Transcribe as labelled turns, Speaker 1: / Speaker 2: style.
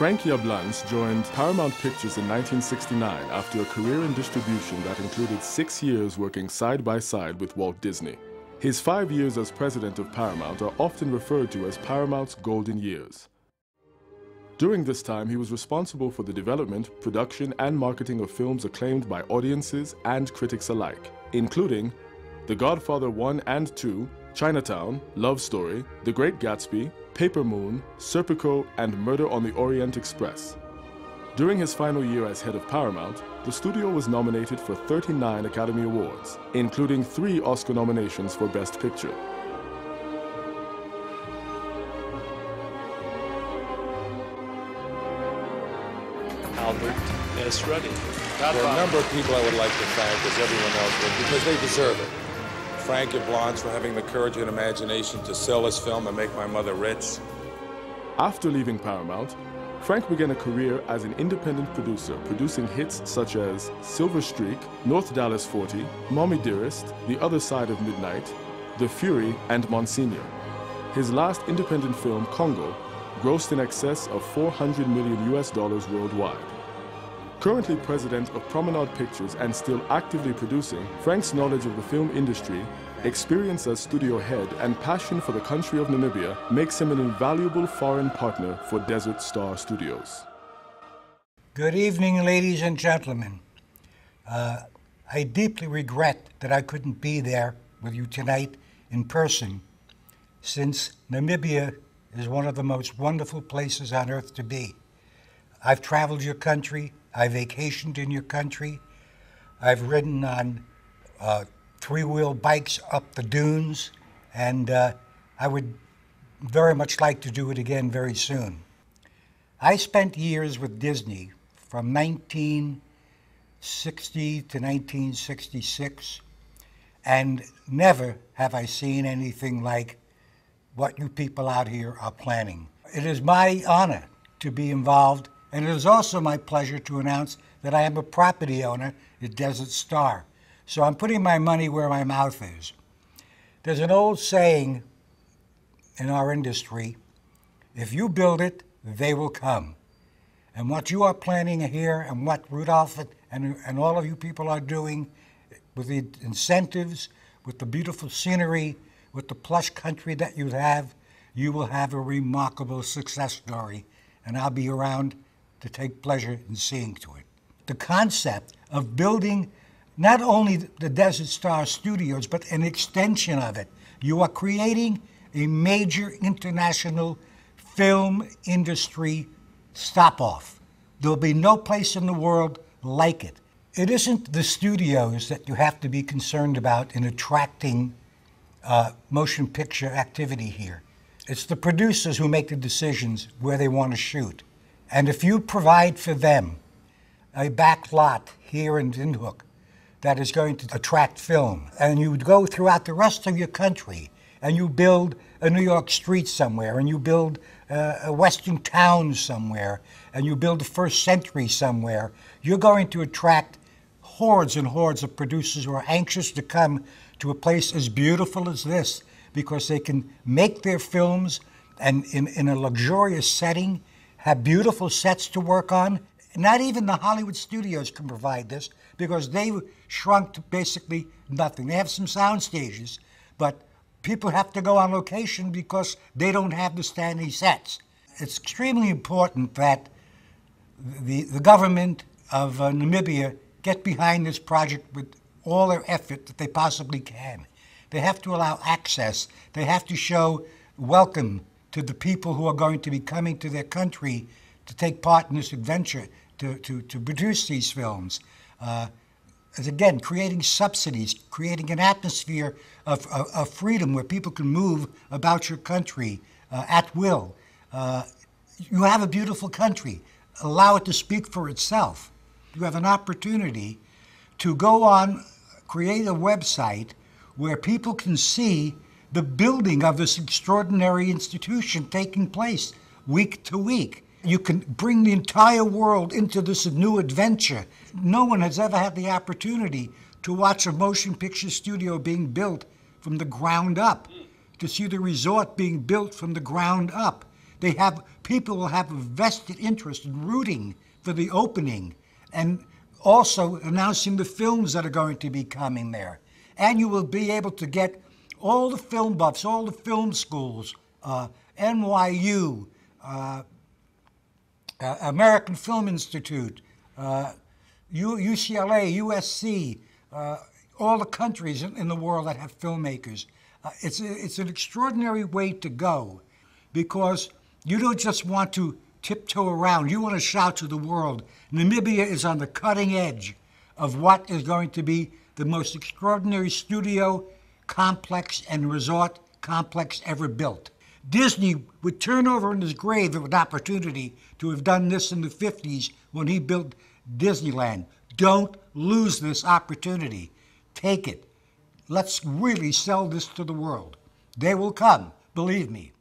Speaker 1: Frank Yablans joined Paramount Pictures in 1969 after a career in distribution that included 6 years working side by side with Walt Disney. His 5 years as president of Paramount are often referred to as Paramount's golden years. During this time, he was responsible for the development, production, and marketing of films acclaimed by audiences and critics alike, including The Godfather 1 and 2, Chinatown, Love Story, The Great Gatsby, Paper Moon, Serpico, and Murder on the Orient Express. During his final year as head of Paramount, the studio was nominated for 39 Academy Awards, including 3 Oscar nominations for Best Picture.
Speaker 2: Albert S. Ruddy.
Speaker 3: There are a number of people I would like to thank, as everyone else would, because they deserve it. Frank Yablans for having the courage and imagination to sell this film and make my mother rich.
Speaker 1: After leaving Paramount, Frank began a career as an independent producer, producing hits such as Silver Streak, North Dallas 40, Mommy Dearest, The Other Side of Midnight, The Fury, and Monsignor. His last independent film, Congo, grossed in excess of $400 million worldwide. Currently president of Promenade Pictures and still actively producing, Frank's knowledge of the film industry, experience as studio head, and passion for the country of Namibia makes him an invaluable foreign partner for Desert Star Studios.
Speaker 4: Good evening, ladies and gentlemen. I deeply regret that I couldn't be there with you tonight in person, since Namibia is one of the most wonderful places on earth to be. I've traveled your country, I vacationed in your country, I've ridden on three-wheel bikes up the dunes, and I would very much like to do it again very soon. I spent years with Disney from 1960 to 1966, and never have I seen anything like what you people out here are planning. It is my honor to be involved, and it is also my pleasure to announce that I am a property owner at Desert Star. So I'm putting my money where my mouth is. There's an old saying in our industry, if you build it, they will come. And what you are planning here and what Rudolph and all of you people are doing with the incentives, with the beautiful scenery, with the plush country that you will have a remarkable success story. And I'll be around to take pleasure in seeing to it. The concept of building not only the Desert Star Studios, but an extension of it. You are creating a major international film industry stop-off. There'll be no place in the world like it. It isn't the studios that you have to be concerned about in attracting motion picture activity here. It's the producers who make the decisions where they want to shoot. And if you provide for them a back lot here in Windhoek that is going to attract film, and you go throughout the rest of your country and you build a New York street somewhere, and you build a Western town somewhere, and you build a First Century somewhere, you're going to attract hordes and hordes of producers who are anxious to come to a place as beautiful as this, because they can make their films and in a luxurious setting, have beautiful sets to work on. Not even the Hollywood studios can provide this, because they shrunk to basically nothing. They have some sound stages, but people have to go on location because they don't have the standing sets. It's extremely important that the government of Namibia get behind this project with all their effort that they possibly can. They have to allow access. They have to show welcome to the people who are going to be coming to their country to take part in this adventure, to produce these films. As again, creating subsidies, creating an atmosphere of freedom where people can move about your country at will. You have a beautiful country. Allow it to speak for itself. You have an opportunity to go on, create a website where people can see the building of this extraordinary institution taking place week to week. You can bring the entire world into this new adventure. No one has ever had the opportunity to watch a motion picture studio being built from the ground up, to see the resort being built from the ground up. People will have a vested interest in rooting for the opening and also announcing the films that are going to be coming there. And you will be able to get all the film buffs, all the film schools, NYU, American Film Institute, UCLA, USC, all the countries in the world that have filmmakers. It's an extraordinary way to go, because you don't just want to tiptoe around. You want to shout to the world, Namibia is on the cutting edge of what is going to be the most extraordinary studio complex and resort complex ever built. Disney would turn over in his grave with an opportunity to have done this in the 50s when he built Disneyland. Don't lose this opportunity. Take it. Let's really sell this to the world. They will come, believe me.